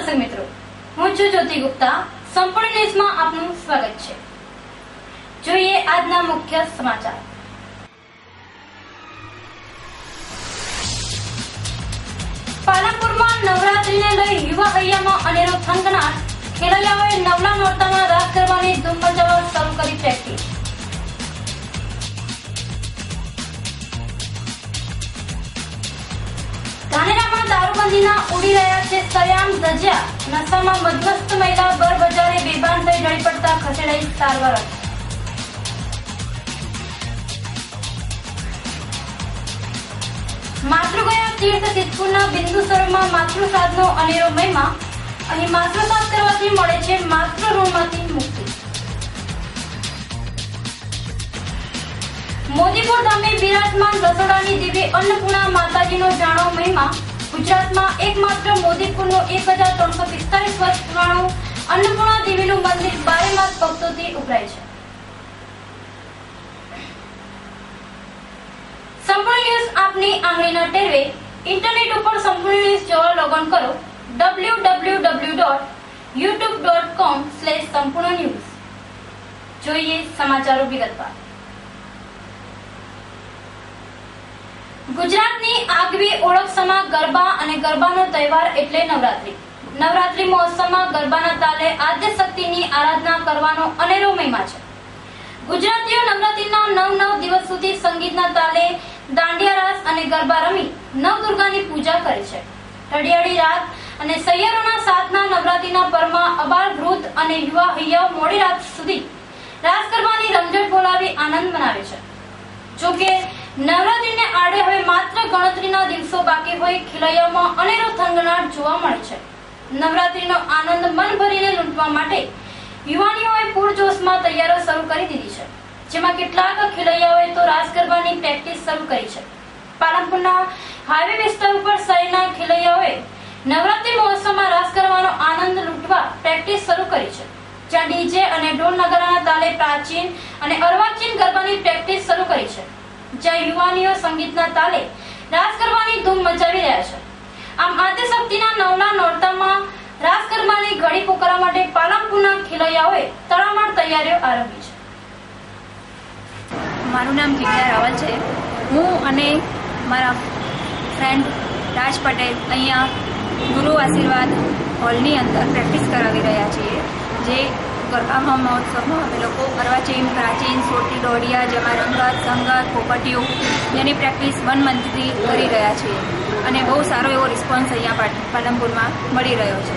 દર્શક મિત્રો, હું છું જ્યોતિ ગુપ્તા. સંપૂર્ણ ન્યૂઝમાં આપનું સ્વાગત છે. જોઈએ આજના મુખ્ય સમાચાર. પાલનપુરમાં નવરાત્રીને લઈ યુવા હૈયામાં અનેરો થનગનાટ. ખેલૈયાઓએ નવલા નોરતામાં રાસ ગરબાની ધૂમ મચાવવા શરૂ કરી પ્રેક્ટિસ. ધાનેરામાં દારૂબંધીના ઉડી રહ્યા છે સરેઆમ ધજિયા. નશામાં મધ્યસ્થ મહિલા બર બજારે બેભાન થઈ ઢળી પડતા ખસેડાઈ સારવાર. માતૃગયા તીર્થ સિદ્ધપુરના બિંદુ સરોવરમાં માતૃશ્રાદ્ધનો અનેરો મહિમા. અહીં માતૃશ્રાદ્ધ કરવાથી મળે છે માતૃ ઋણમાંથી મુક્તિ. મોદીપુર ધામે બિરાજમાન રસોડાની દેવી અન્નપૂર્ણા માતાજીનો જાણો મહિમા. ગુજરાતમાં એકમાત્ર મોદીપુરનું 1345 વર્ષ પુરાણું અન્નપૂર્ણા દેવીનું મંદિર 12 માસ ભક્તોથી ઉભરાય છે. સંપૂર્ણ ન્યૂઝ આપની આંગળીના ટેરવે. ઇન્ટરનેટ ઉપર સંપૂર્ણ ન્યૂઝ જોવા લોગોન કરો www.youtube.com/સંપૂર્ણ ન્યૂઝ. જોઈએ સમાચારો વિગતવાર. ગુજરાતની આગવી ઓળખ સમા ગરબા અને ગરબાનો તહેવાર એટલે નવરાત્રી. નવરાત્રી મહોત્સવમાં ગરબાના તાલે આદ્ય શક્તિની આરાધના કરવાનો અનેરો મહિમા છે. ગુજરાતીઓ નવરાત્રીના 9 દિવસ સુધી સંગીતના તાલે દાંડિયા રાસ અને ગરબા રમી નવદુર્ગાની પૂજા કરે છે. ઢળિયાળી રાત અને સૈયરોના સાથના નવરાત્રીના પરમાં અબાલ વૃદ્ધ અને યુવા હૈયાઓ મોડી રાત સુધી રાસ ગરબાની રમઝટ બોલાવી આનંદ મનાવે છે. જોકે નવરાત્રીને આડે હવે માત્ર ગણતરીના દિવસો બાકી હોય ખેલૈયામાં અનેરો થનગનાટ જોવા મળે છે. નવરાત્રીનો આનંદ મન ભરીને લૂંટવા માટે યુવાનીઓએ પૂરજોશમાં તૈયારીઓ શરૂ કરી દીધી છે. જેમાં કેટલાક ખેલૈયાઓએ તો રાસ ગરબાની પ્રેક્ટિસ શરૂ કરી છે. પાલનપુરના હાઈવે વિસ્તાર ઉપર શહેરના ખેલૈયાઓએ નવરાત્રી મહોત્સવમાં રાસ ગરબાનો આનંદ લૂંટવા પ્રેક્ટિસ શરૂ કરી છે. જ્યાં ડીજે અને ઢોલ નગારાના તાલે પ્રાચીન અને અર્વાચીન ગરબાની પ્રેક્ટિસ શરૂ કરી છે. જ્યાં યુવાનીઓ સંગીતના તાલે રાસ ગરબાની ધૂમ મચાવી રહ્યા છે. આમ આદ્યશક્તિના નવલા નોરતામાં રાસ ગરબાની ઘડી પોકારવા માટે પાલનપુરના ખેલૈયાઓએ તડામાર તૈયારીઓ આરંભી છે. મારું નામ જીગ્યા રાવલ છે. હું અને મારા ફ્રેન્ડ રાજ પટેલ અહીંયા ગુરુ આશીર્વાદ હોલની અંદર પ્રેક્ટિસ કરાવી રહ્યા છીએ. જે ગરબા મહોત્સવમાં અમે લોકો અર્વાચીન, પ્રાચીન, સોટી, દોડિયા, જેમાં રંગત, સંગત, પોપટીયું જેની પ્રેક્ટિસ 1 મંથથી કરી રહ્યા છીએ અને બહુ સારો એવો રિસ્પોન્સ અહીંયા પાલનપુરમાં મળી રહ્યો છે.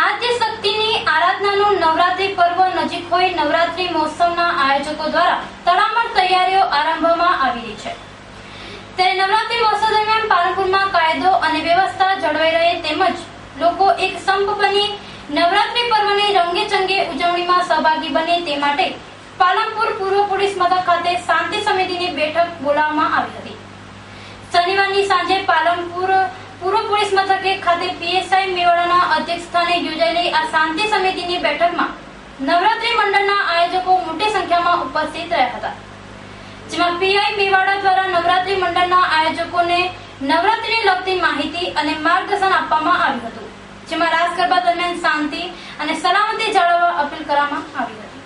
આદ્ય શક્તિની આરાધનાનું નવરાત્રી પર્વ નજીક હોય નવરાત્રી મહોત્સવના આયોજકો દ્વારા તડામાર તૈયારીઓ આરંભવામાં આવી રહી છે. ત્યારે નવરાત્રી મહોત્સવ દરમિયાન પાલનપુરમાં કાયદો અને વ્યવસ્થા જળવાઈ રહે તેમજ લોકો એક સંપ બની નવરાત્રી પર્વની રંગેચંગે ઉજવણીમાં સહભાગી બને તે માટે પાલનપુર પૂર્વ પોલીસ મથક ખાતે શાંતિ સમિતિની બેઠક બોલાવવામાં આવી હતી. શનિવારની સાંજે પાલનપુર પૂર્વ પોલીસ મથકે ખાતે પીએસઆઈ મેવાડાના અધ્યક્ષસ્થાને યોજાયેલી આ શાંતિ સમિતિની બેઠકમાં નવરાત્રી મંડળના આયોજકો મોટી સંખ્યામાં ઉપસ્થિત રહ્યા હતા. જેમાં પીઆઈ મેવાડા દ્વારા નવરાત્રી મંડળના આયોજકોને નવરાત્રીને લગતી માહિતી અને માર્ગદર્શન આપવામાં આવ્યું હતું. જેમાં રાસ ગરબા દરમિયાન શાંતિ અને સલામતી જાળવવા અપીલ કરવામાં આવી હતી.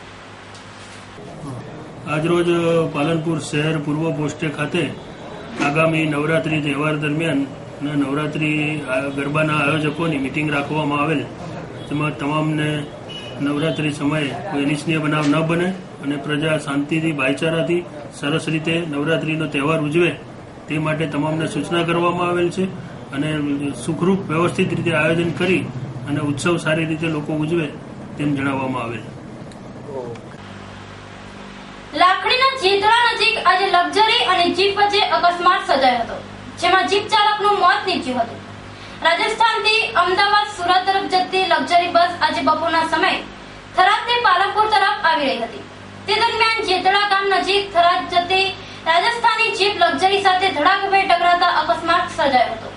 આજરોજ પાલનપુર શહેર પૂર્વ પોસ્ટે ખાતે આગામી નવરાત્રી તહેવાર દરમિયાન નવરાત્રી ગરબાના આયોજકોની મિટિંગ રાખવામાં આવેલ. જેમાં તમામને નવરાત્રી સમયે કોઈ અનિચ્છનીય બનાવ ન બને અને પ્રજા શાંતિથી ભાઈચારાથી સરસ રીતે નવરાત્રીનો તહેવાર ઉજવે તે માટે તમામને સૂચના કરવામાં આવેલ છે અને સુખરૂપ વ્યવસ્થિત રીતે આયોજન કરી અને ઉત્સવ સારી રીતે લોકો ઉજવે તેમ જણાવવામાં આવેલ. લાખણીના જેતળા નજીક આજે લક્ઝરી અને જીપ વચ્ચે અકસ્માત સર્જાયો હતો. જેમાં જીપ ચાલકનું મોત નીપજ્યું હતું. રાજસ્થાનથી અમદાવાદ સુરત તરફ જતી લક્ઝરી બસ આજે બપોરના સમયે થરાદથી પાલનપુર તરફ આવી રહી હતી. તે દરમિયાન જેતળા ગામ નજીક થરાદ જતી રાજસ્થાની જીપ લક્ઝરી સાથે ધડાકાભેર ટકરાતા અકસ્માત સર્જાયો હતો.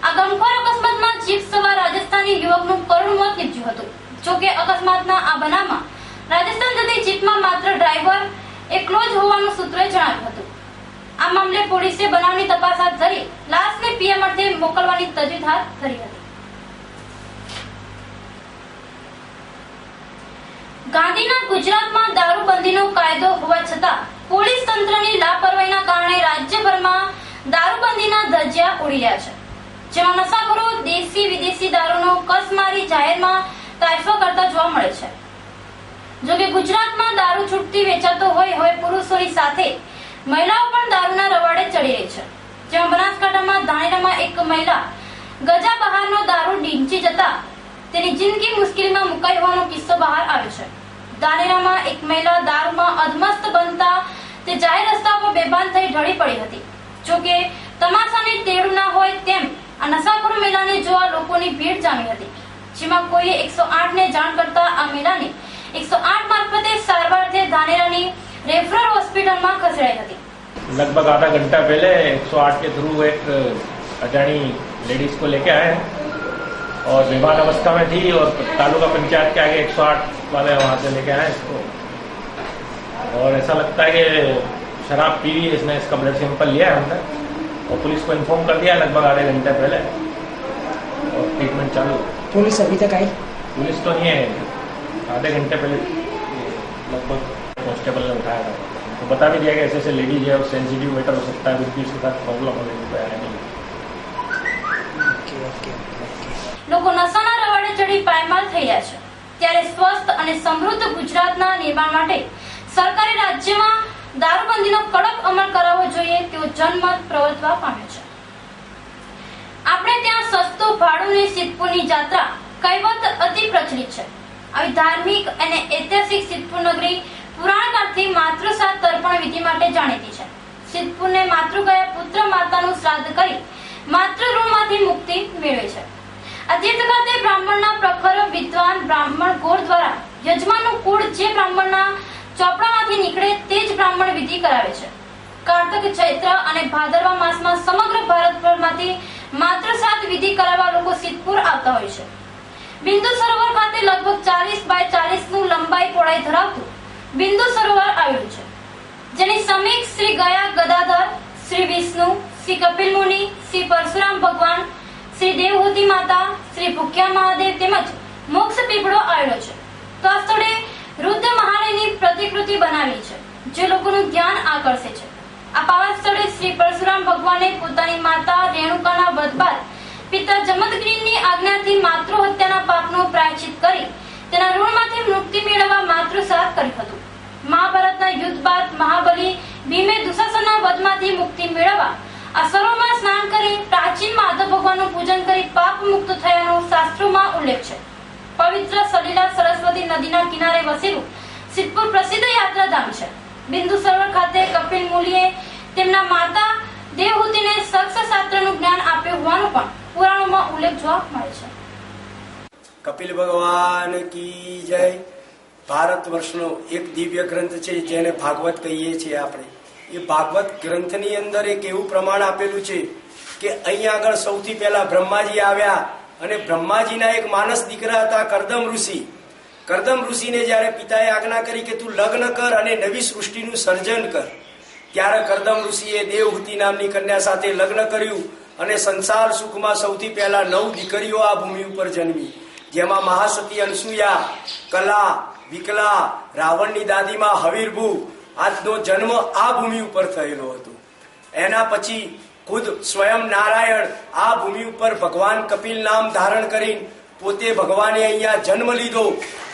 આ ગમખોર અકસ્માતમાં જીપ સવાર રાજસ્થાની યુવકનું કરુણ મોત નીપજ્યું હતું. જોકે અકસ્માતના આ બનાવમાં રાજસ્થાન જતી જીપમાં માત્ર ડ્રાઈવર એકલો જ હોવાનું સૂત્રોએ જણાવ્યું હતું. આ મામલે પોલીસે બનાવની તપાસ હાથ ધરી લાશને પીએમ અર્થે મોકલવાની તજવીજ હાથ ધરી હતી. ગાંધીના ગુજરાતમાં દારૂબંધીનો કાયદો હોવા છતાં પોલીસ તંત્રની લાપરવાહીના કારણે રાજ્યભરમાં દારૂબંધીના ધજિયા ઉડી રહ્યા છે, જેમાં નશાખોરો દેશી વિદેશી દારૂનો કસમારી જાહેરમાં તાઇફા કરતા જોવા મળે છે. જોકે ગુજરાતમાં દારૂ છૂટથી વેચાતો હોય હવે પુરુષોની સાથે મહિલાઓ પણ દારૂના રવાડે ચડી રહી છે, જેમાં બનાસકાંઠામાં ધાનેરામાં એક મહિલા ગજા બહારનો દારૂ ડીંચી જતા તેની જિંદગી મુશ્કેલીમાં મુકાઈ હોવાનો કિસ્સો બહાર આવ્યો છે. ધાનેરામાં એક મહિલા દારૂમાં અધમસ્ત બનતા તે જાહેર રસ્તા પર બેભાન થઈ ઢળી પડી હતી. જોકે તમાશાની ટેવ ના હોય તેમ આ નશાખોર મહિલાને જોવા લોકોની ભીડ જામી હતી, જેમાં કોઈએ 108 ને જાણ કરતા આ મહિલાને 108 મારફતે સારવારથી ધાનેરાની રેફરલ હોસ્પિટલમાં खसેડાઈ હતી. लगभग आधा घंटा पहले 108 के थ्रू एक अजानी लेडीज को लेके आए हैं और बेभान अवस्था में थी और तालुका पंचायत के आगे 108 वाले वहाँ से लेके आए इसको और ऐसा लगता है कि शराब पी हुई है इसने, इसका ब्लड सैंपल लिया है हमने और पुलिस को इन्फॉर्म कर दिया लगभग आधे घंटे पहले और ट्रीटमेंट चालू. पुलिस अभी तक आई? पुलिस तो नहीं है, आधे घंटे पहले लगभग कांस्टेबल ने उठाया था तो बता भी दिया कि ऐसे ऐसे लेडीज है और सेंसिटिव मैटर हो सकता है, कुछ भी इसके साथ प्रॉब्लम होने की तैयारी नहीं. લોકો નશાના રવાડે ચડી પાયમાલ થઈ રહ્યા છે, ત્યારે સ્વસ્થ અને સમૃદ્ધ ગુજરાતના નિર્માણ માટે સરકારે રાજ્યમાં દારૂબંધીનો કડક અમલ કરાવવો જોઈએ તેવો જનમત પ્રવર્તવા પામ્યો છે. આપણે ત્યાં સસ્તું ભાડુની સિદ્ધપુરની જાત્રા કહેવત અતિ પ્રચલિત છે. આવી ધાર્મિક અને ઐતિહાસિક સિદ્ધપુર નગરી પુરાણકાળથી માતૃશ્રાદ્ધ તર્પણ વિધિ માટે જાણીતી છે. સિદ્ધપુરને માતૃગયા પુત્ર માતાનું શ્રાદ્ધ કરી માતૃઋણમાંથી મુક્તિ મેળવે છે. આ તીર્થ ખાતે બ્રાહ્મણના પ્રખર વિદ્વાન બ્રાહ્મણ ગોર દ્વારા યજમાનનું કુળ જે બ્રાહ્મણના ચોપડામાંથી નીકળે તે જ બ્રાહ્મણ વિધિ કરાવે છે. કાર્તક, ચૈત્ર અને ભાદરવા માસમાં સમગ્ર ભારતભરમાંથી માતૃશ્રાદ્ધ વિધિ કરાવવા લોકો સિદ્ધપુર આવતા હોય છે. બિંદુ સરોવર ખાતે લગભગ 40 બાય 40 નું લંબાઈ પહોળાઈ ધરાવતું બિંદુ સરોવર આવેલું છે, જેની સમીપ શ્રી ગયા ગદાધર, શ્રી વિષ્ણુ, શ્રી કપિલ મુનિ, શ્રી પરશુરામ ભગવાન, શ્રી દેવહૂતિ માતા, શ્રી ભૂખ્યા મહાદેવ તેમજ મોક્ષ પીપળો આવેલો છે. તો આ સ્થળે રુદ્ર મહાલયની પ્રતિકૃતિ બનાવી છે, જે લોકોનું ધ્યાન આકર્ષે છે. આ પાવન સ્થળે શ્રી પરશુરામ ભગવાને પોતાની માતા રેણુકાના વધ બાદ પિતા જમદગ્નિની આજ્ઞાથી માતૃ હત્યાના પાપનો પ્રાયશ્ચિત કરી તેના ઋણમાંથી મુક્તિ મેળવવા માતૃશ્રાદ્ધ કર્યું હતું. મહાભારતના યુદ્ધ બાદ મહાબલી ભીમે દુશાસનના વધમાંથી મુક્તિ મેળવવા આ સરોવરમાં સ્નાન કરી પ્રાચીન માધવ ભગવાનનું પૂજન કરી પાપ મુક્ત થયાનો શાસ્ત્રોમાં ઉલ્લેખ છે. પવિત્ર સલીલા સરસ્વતી નદીના કિનારે વસેલું સિદ્ધપુર પ્રસિદ્ધ યાત્રાધામ છે. બિંદુ સરોવર ખાતે કપિલ મુનિએ તેમના માતા દેવહૂતિને સક્ષ શાસ્ત્રનું જ્ઞાન આપ્યું હોવાનો પણ પુરાણોમાં ઉલ્લેખ જોવા મળે છે. કપિલ ભગવાન કી જય. ભારત વર્ષનો એક દિવ્ય ગ્રંથ છે જેને ભાગવત કહીએ છીએ આપણે. એ ભાગવત ગ્રંથની અંદર એક એવું પ્રમાણ આપેલું છે કે અહીંયા આગળ સૌથી પહેલા બ્રહ્માજી આવ્યા અને બ્રહ્માજીના એક માનસ દીકરા હતા કરદમ ઋષિ. કરદમ ઋષિને જ્યારે પિતાએ આજ્ઞા કરી કે તું લગ્ન કર અને નવી સૃષ્ટિનું સર્જન કર, ત્યારે કરદમ ઋષિએ દેવહૂતિ નામની કન્યા સાથે લગ્ન કર્યું અને સંસાર સુખમાં સૌથી પહેલા 9 દીકરીઓ આ ભૂમિ ઉપર જન્મી, જેમાં મહાસતી અનસુયા, કલા, વિકલા, રાવણની દાદીમાં હવીરભૂ આજનો જન્મ આ ભૂમિ ઉપર થયેલો હતો. એના પછી ખુદ સ્વયં નારાયણ આ ભૂમિ ઉપર ભગવાન કપિલ નામ ધારણ કરીને પોતે ભગવાને અહીંયા જન્મ લીધો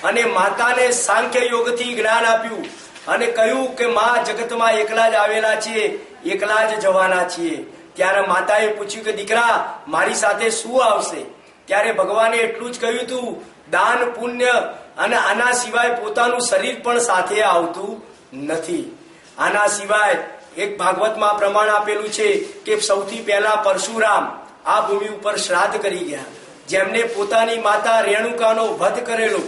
અને માતાને સાંખ્ય યોગથી જ્ઞાન આપ્યું અને કહ્યું કે માં જગતમાં એકલા જ આવેલા છીએ, એકલા જ જવાના છીએ. ત્યારે માતાએ પૂછ્યું કે દીકરા મારી સાથે શું આવશે? ત્યારે ભગવાને એટલું જ કહ્યું હતું, દાન, પુણ્ય અને આના સિવાય પોતાનું શરીર પણ સાથે આવતું નથી. આના સિવાય એક ભાગવતમાં પ્રમાણ આપેલું છે કે સૌથી પહેલા પરશુરામ આ ભૂમિ ઉપર શ્રાદ્ધ કરી ગયા, જેમને પોતાની માતા રેણુકાનો વધ કરેલો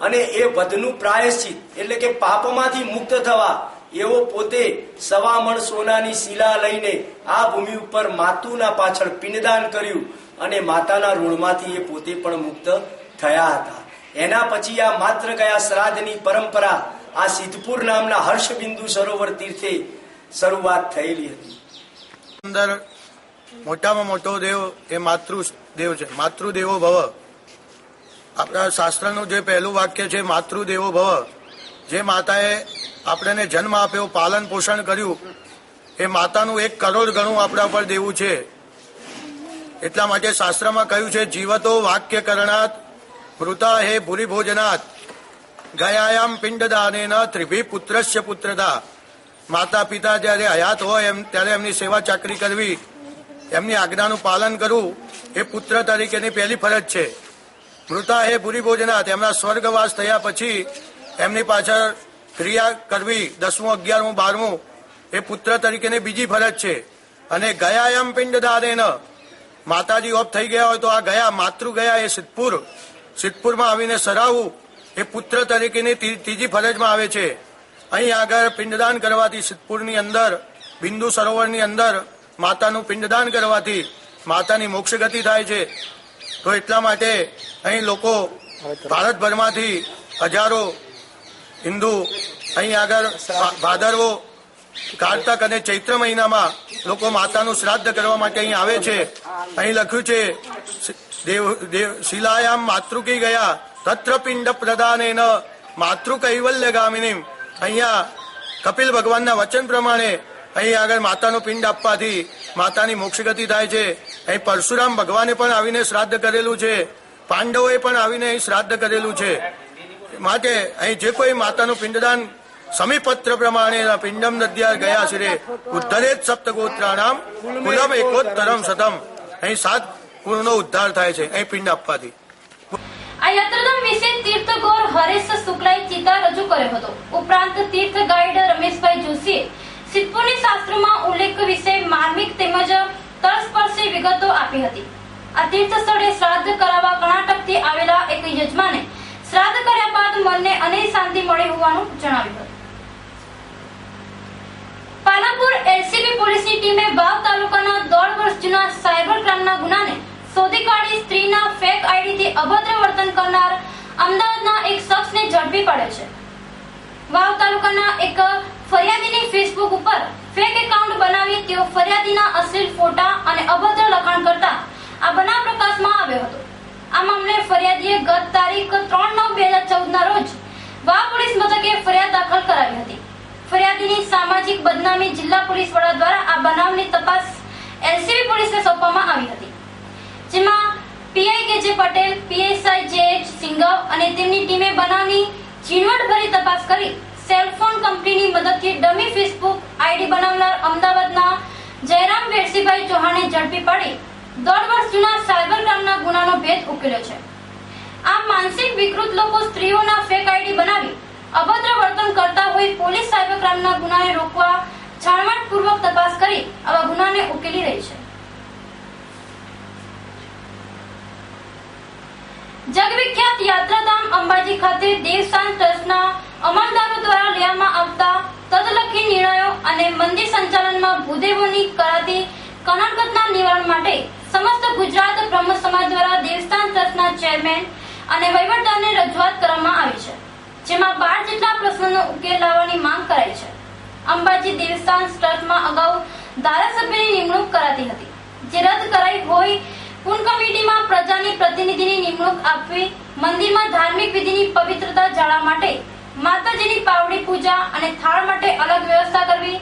અને એ વધનું પ્રાયશ્ચિત એટલે કે પાપમાંથી મુક્ત થવા એવો પોતે 1.25 મણ સોનાની શિલા લઈને આ ભૂમિ ઉપર માતુના પાછળ પિંડદાન કર્યું અને માતાના ઋણમાંથી એ પોતે પણ મુક્ત થયા હતા. એના પછી આ માત્ર ગયા શ્રાદ્ધની પરંપરા આ સિદ્ધપુર નામના હર્ષબિંદુ સરોવર તીર્થે શરૂઆત થયેલી હતી. અંદર મોટામાં મોટો દેવ એ માતૃદેવ છે. માતૃદેવો ભવ. આપણા શાસ્ત્રનું જે પહેલું વાક્ય છે માતૃદેવો ભવ. જે માતાએ આપણને જન્મ આપ્યો, પાલન પોષણ કર્યું, એ માતાનું 1 કરોડ ગણું આપણા પર દેવું છે. એટલા માટે શાસ્ત્રમાં કહ્યું છે જીવતો વાક્ય કરણાત મૃતા હે ભૂરી ભોજનાત ગયાયામ પિંડદાનેન ત્રિભી પુત્રસ્ય પુત્રતા. માતા પિતા જ્યારે હયાત હોય ત્યારે એમની સેવા ચાકરી કરવી, એમની આજ્ઞાનું પાલન કરવું એ પુત્ર તરીકેની પહેલી ફરજ છે. મૃતા હે ભૂરી ભોજનાત. એમના સ્વર્ગવાસ થયા પછી એમની પાછળ ક્રિયા કરવી, 10મું 11મું 12મું એ પુત્ર તરીકેની બીજી ફરજ છે. અને ગયાયામ પિંડદાનેન, માતાજી ઓફ થઈ ગયા હોય તો આ ગયા માતૃ ગયા એ સિદ્ધપુરમાં આવીને સરાવવું એ પુત્ર તરીકેની ત્રીજી ફરજમાં આવે છે. અહીં આગળ પિંડદાન કરવાથી સિદ્ધપુરની અંદર બિંદુ સરોવરની અંદર માતાનું પિંડદાન કરવાથી માતાની મોક્ષ ગતિ થાય છે. તો એટલા માટે અહીં લોકો ભારતભરમાંથી હજારો હિન્દુ અહીં આગળ ભાદરવો, કારતક અને ચૈત્ર મહિનામાં લોકો માતાનું શ્રાદ્ધ કરવા માટે અહીં આવે છે. અહીં લખ્યું છે શિલાયામ માતૃકી ગયા તત્ર પિંડ પ્રદાનેન માતૃ કૈવલ્ય ગામિનીમ. અહીંયા કપિલ ભગવાનના વચન પ્રમાણે અહીં આગળ માતાનું પિંડ આપવાથી માતાની મોક્ષ ગતિ થાય છે. અહીં પરશુરામ ભગવાને પણ આવીને શ્રાદ્ધ કરેલું છે, પાંડવોએ પણ આવીને અહીં શ્રાદ્ધ કરેલું છે. માટે અહીં જે કોઈ માતાનું પિંડદાન સમીપત્ર પ્રમાણે પિંડમ નદ્યા ગયા છે ઉદ્ધરેત સપ્તગોત્રાણામ કુલમ એકોત્તરમ શતમ. અહીં 7 કુળનો ઉદ્ધાર થાય છે અહીં પિંડ આપવાથી. આ યાત્રાધામ વિશે તીર્થગોર હરેશ શુક્લાએ ચિતાર રજૂ કર્યો હતો. ઉપરાંત તીર્થ ગાઈડ રમેશભાઈ જોશીએ સિદ્ધપુરની શાસ્ત્રોમાં ઉલ્લેખ વિશે માર્મિક તેમજ તળસ્પર્શી વિગતો આપી હતી. આ તીર્થ સ્થળે શ્રાદ્ધ કરાવવા કર્ણાટકથી આવેલા એક યજમાને શ્રાદ્ધ કર્યા બાદ મનને અનેક શાંતિ મળી હોવાનું જણાવ્યું હતું. પાલનપુર એલસીબી પોલીસની ટીમે વાવ તાલુકાના 1.5 વર્ષ જૂના સાયબર ક્રાઇમના ગુનાને શોધી કાઢી સ્ત્રીના ફેક આઈડીથી અભદ્ર વર્તન કરનાર અમદાવાદના એક શખ્સને ઝડપી પાડ્યો છે. વાવ તાલુકાના એક ફરિયાદીની ફેસબુક ઉપર ફેક એકાઉન્ટ બનાવી તેઓ ફરિયાદીના અશ્લીલ ફોટા અને અભદ્ર લખાણ કરતા આ બનાવ પ્રકાશમાં આવ્યો હતો. આ મામલે ફરિયાદીએ ગત તારીખ 3/9/2014 ના રોજ વાવ પોલીસ મથકે ફરિયાદ દાખલ કરાવી હતી. ફરિયાદીની સામાજિક બદનામી જિલ્લા પોલીસ વડા દ્વારા આ બનાવની તપાસ એલસીબી પોલીસને સોંપવામાં આવી હતી. જેમાં પીઆઈ કેજે પટેલ, પીએસઆઈ જેએચ સિંઘવ અને તેમની ટીમે બનાવની ઝીણવટભરી તપાસ કરી સેલફોન કંપનીની મદદથી ડમી ફેસબુક આઈડી બનાવનાર અમદાવાદના જયરામ વેરસીભાઈ ચૌહાણને ઝડપી પાડી 1.5 વર્ષ જૂના સાયબર ક્રાઇમના ગુનાનો ભેદ ઉકેલ્યો છે. આ માનસિક વિકૃત લોકો સ્ત્રીઓના ફેક આઈડી બનાવી અભદ્ર વર્તન કરતા હોય પોલીસ સાયબર ક્રાઇમના ગુનાને રોકવા છાણવાટપૂર્વક તપાસ કરી આવા ગુનાને ઉકેલી રહી છે. જગવિખ્યાત યાત્રાધામ અંબાજી ખાતે દેવસ્થાન ટ્રસ્ટના અમલદારો દ્વારા લેવામાં આવતા તદલખી નિર્ણયો અને મંદિર સંચાલનમાં ભૂદેવોની કરાતી કનડગતના નિવારણ માટે સમસ્ત ગુજરાત બ્રહ્મ સમાજ દ્વારા દેવસ્થાન ટ્રસ્ટના ચેરમેન અને વહીવટદારને રજૂઆત કરવામાં આવી છે. જેમાં 12 જેટલા પ્રશ્નોનો ઉકેલ લાવવાની માંગ કરાઈ છે. અંબાજી દેવસ્થાન ટ્રસ્ટમાં અગાઉ ધારાસભ્યની નિમણૂક કરાતી હતી, જે રદ કરાઈ હોય. પૂન કમિટીમાં પ્રજાની પ્રતિનિધિની નિમણૂક આપવી, મંદિરમાં ધાર્મિક વિધિની પવિત્રતા જાળવવા માટે માતાજીની પાવડી પૂજા અને થાળ માટે અલગ વ્યવસ્થા કરવી,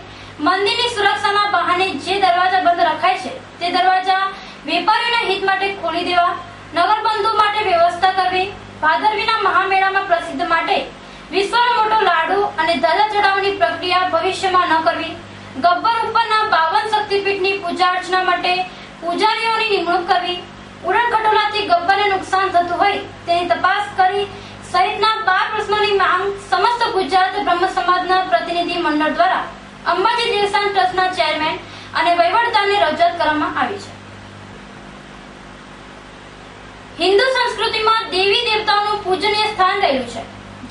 મંદિરની સુરક્ષાના બહાને જે દરવાજા બંધ રખાય છે તે દરવાજા વેપારીઓના હિત માટે ખોલી દેવા, નગરબંધુ માટે વ્યવસ્થા કરવી, ભાદરવીના મહામેળામાં પ્રસિદ્ધ માટે વિશ્વનો મોટો લાડુ અને ધજા ચડાવવાની પ્રક્રિયા ભવિષ્યમાં ન કરવી, ગબ્બર ઉપરના 52 શક્તિપીઠની પૂજા અર્ચના માટે પૂજારીઓની નિમણૂક કરવી, ઉડન ખટોલાથી ગબ્બરને નુકસાન થતું હોય તેની તપાસ કરી સહિતના 12 પ્રશ્નોની માંગ સમસ્ત ગુજરાત બ્રહ્મ સમાજના પ્રતિનિધિ મંડળ દ્વારા અંબાજી દેવસ્થાન ટ્રસ્ટના ચેરમેન અને વહીવટદારને રજૂઆત કરવામાં આવી છે. હિન્દુ સંસ્કૃતિમાં દેવી દેવતાઓનું પૂજનીય સ્થાન રહેલું છે,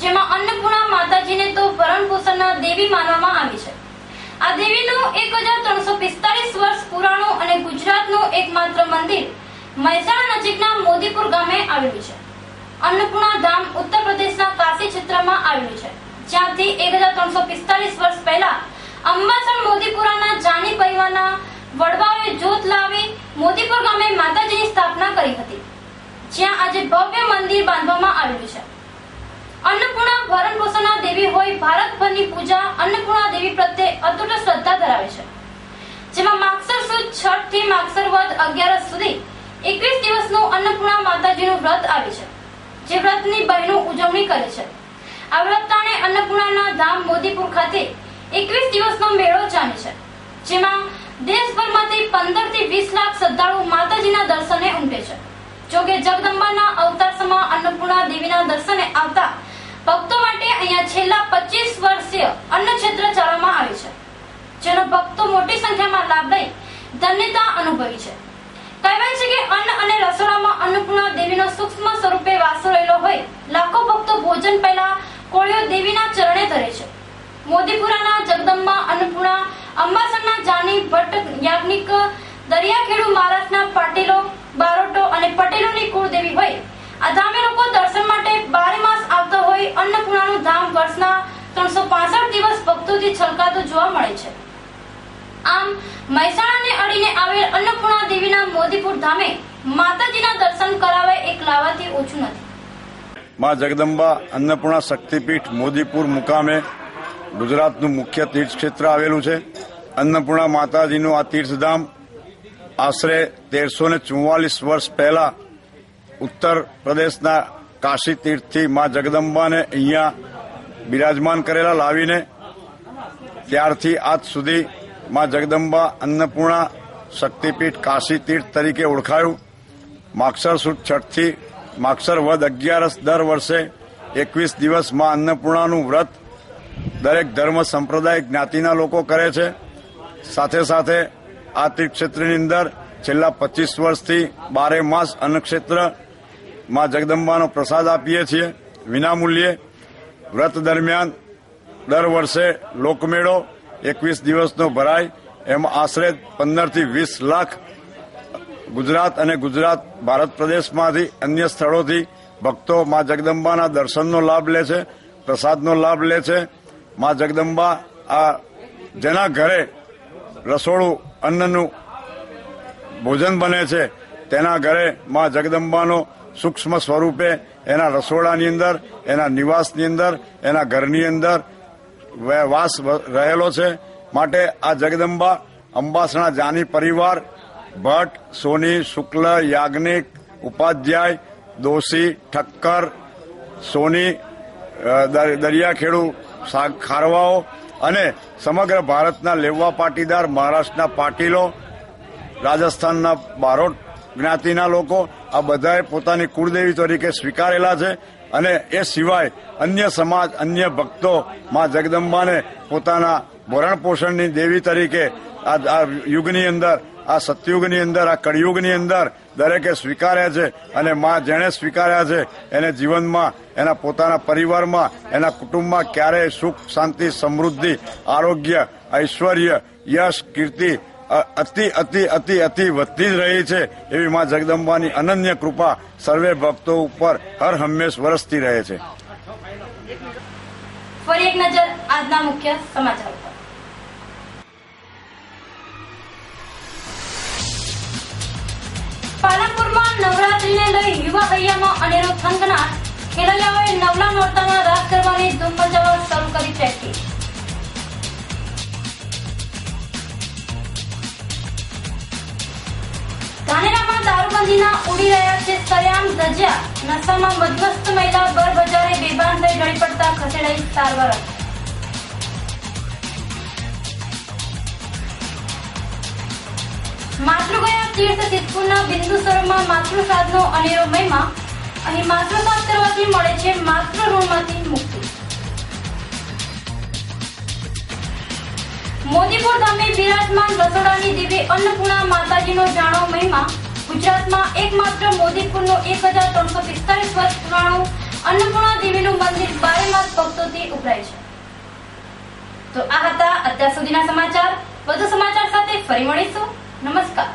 જેમાં અન્નપૂર્ણા માતાજીને તો ભરણ પોષણના દેવી માનવામાં આવી છે. આ દેવીનું 1345 વર્ષ પુરાણું અને ગુજરાતનું એકમાત્ર મંદિર મહેસાણા નજીકના મોદીપુર ગામે આવેલું છે. અન્નપૂર્ણા ધામ ઉત્તર પ્રદેશના કાશી ક્ષેત્રમાં આવેલું છે, જ્યાંથી 1345 વર્ષ પહેલા અંબાસણ મોદીપુરાના જાની પરિવારના વડવાઓએ જોત લાવી ભવ્ય મંદિર બાંધવામાં આવેલું છે. અન્નપૂર્ણા ભરણ પોષણના દેવી હોય ભારતભરની પૂજા અન્નપૂર્ણા દેવી પ્રત્યે અતૂટ શ્રદ્ધા ધરાવે છે, જેમાં માગસર સુદ 6 થી માગસર વદ 11 સુધી 21 દિવસનું અન્નપૂર્ણા માતાજીનું વ્રત આવે છે, જે વ્રતની બહેનો ઉજવણી કરે છે. આ વ્રત તાણે અન્નપૂર્ણાના ધામ મોદીપુર ખાતે 21 દિવસનો મેળો ચાલે છે, જેમાં દેશભરમાંથી 15 થી 20 લાખ શ્રદ્ધાળુ માતાજીના દર્શને ઉમટે છે. જોકે જગદંબાના અવતાર સમા અન્નપૂર્ણા દેવીના દર્શને આવતા ભક્તો માટે અહીંયા છેલ્લા 25 વર્ષીય અન્નક્ષેત્ર ચલાવવામાં આવે છે, જેનો ભક્તો મોટી સંખ્યામાં લાભ લઈ ધન્યતા અનુભવી છે. કહેવાય છે કે અન્ન અને રસોડામાં અન્નપૂર્ણા દેવીનો સૂક્ષ્મ સ્વરૂપે વાસો રહેલો હોય લાખો ભક્તો ભોજન પહેલા કોળીઓ દેવીના ચરણે ધરે છે. મોદીપુરાના જગદંબા અન્નપૂર્ણા અંબાસરના જાની ભટ્ટ યાજ્ઞિક દરિયાખેડુ મહારાષ્ટ્રના પાટીલો બારોટો અને પટેલોની કુળદેવી હોય આ ધામે લોકો દર્શન માટે 12 માસ આવતા હોય અન્નપૂર્ણાનું ધામ વર્ષના 365 દિવસ ભક્તોથી છલકાતું જોવા મળે છે. આમ મહેસાણાને અડીને આવેલ અન્નપૂર્ણા દેવીના મોદીપુર ધામે માતાજીના દર્શન કરાવે એક લાવાથી ઓછું નથી. માં જગદંબા અન્નપૂર્ણા શક્તિપીઠ મોદીપુર મુકામે ગુજરાતનું મુખ્ય તીર્થક્ષેત્ર આવેલું છે. અન્નપૂર્ણા માતાજીનું આ તીર્થધામ આશરે 1344 વર્ષ પહેલા ઉત્તર પ્રદેશના કાશી તીર્થથી માં જગદંબાને અહીંયા બિરાજમાન કરેલા લાવીને ત્યારથી આજ સુધી માં જગદંબા અન્નપૂર્ણા શક્તિપીઠ કાશી તીર્થ તરીકે ઓળખાયું. માગસર સુદ 6 થી માગસર વદ 11 દર વર્ષે 21 દિવસ માં અન્નપૂર્ણાનું વ્રત દરેક ધર્મ સંપ્રદાય જ્ઞાતિના લોકો કરે છે. સાથે સાથે આ તીર્થક્ષેત્રની અંદર છેલ્લા 25 વર્ષથી 12 માસ અન્નક્ષેત્ર માં જગદંબાનો પ્રસાદ આપીએ છીએ વિનામૂલ્યે. વ્રત દરમિયાન દર વર્ષે લોકમેળો 21 દિવસનો ભરાય, એમાં આશરે 15 થી 20 લાખ ગુજરાત અને ભારત પ્રદેશમાંથી અન્ય સ્થળોથી ભક્તો માં જગદંબાના દર્શનનો લાભ લે છે, પ્રસાદનો લાભ લે છે. માં જગદંબા આ જેના ઘરે રસોડું અન્નનું ભોજન બને છે તેના ઘરે માં જગદંબાનો સૂક્ષ્મ સ્વરૂપે એના રસોડાની અંદર, એના નિવાસની અંદર, એના ઘરની અંદર વાસ રહેલો છે. માટે આ જગદંબા અંબાસણા જાની પરિવાર ભટ્ટ, સોની, શુક્લ, યાજ્ઞિક, ઉપાધ્યાય, દોશી, ઠક્કર, સોની, દરિયાખેડુ ખારવાઓ અને સમગ્ર ભારતના લેવા પાટીદાર, મહારાષ્ટ્રના પાટીલો, રાજસ્થાનના બારોટ જ્ઞાતિના લોકો આ બધાએ પોતાની કુળદેવી તરીકે સ્વીકારેલા છે. અને એ સિવાય અન્ય સમાજ, અન્ય ભક્તો માં જગદંબાને પોતાના ભરણ પોષણની દેવી તરીકે આ યુગની અંદર, આ સતયુગની અંદર, આ કળિયુગની અંદર દરેકે સ્વીકાર્યા છે. અને માં જેણે સ્વીકાર્યા છે એને જીવનમાં, એના પોતાના પરિવારમાં, એના કુટુંબમાં ક્યારેય સુખ, શાંતિ, સમૃદ્ધિ, આરોગ્ય, ઐશ્વર્ય, યશ, કીર્તિ અતિ અતિ અતિ અતિ વધતી જ રહી છે. એવી માં જગદંબાની અનન્ય કૃપા સર્વે ભક્તો ઉપર હર હંમેશ વરસતી રહે છે. ફરી એક નજર આજના મુખ્ય સમાચાર પર. પાલનપુરમાં નવરાત્રીને લઈ યુવા હૈયામાં અનેરો થનગનાટ. ખેલૈયાઓએ નવલા નોરતામાં રાસ ગરબાની ધૂમ મચાવવા શરૂ કરી પ્રેક્ટિસ. ધાનેરામાં દારૂબંધીના ઉડી રહ્યા છે સરેઆમ ધજિયા. નશામાં મધ્યસ્થ મહિલા બર બજારે બેભાન થઈ ઢળી પડતા ખસેડાઈ સારવાર. માતૃગયા તીર્થ સિદ્ધપુરના બિંદુ સરોવરમાં માતૃશ્રાદ્ધનો અનેરો મહિમા. અહીં માતૃશ્રાદ્ધ કરવાથી મળે છે માતૃ ઋણમાંથી મુક્તિ. મોદીપુર ધામે બિરાજમાન રસોડાની દેવી અન્નપૂર્ણા માતાજીનો જાણો મહિમા. ગુજરાતમાં એકમાત્ર મોદીપુરનો 1345 વર્ષ પુરાણું અન્નપૂર્ણા દેવીનું મંદિર 12 માસ ભક્તોથી ઉભરાય છે. તો આ હતા અત્યાર સુધીના સમાચાર. વધુ સમાચાર સાથે ફરી મળીશું. નમસ્કાર.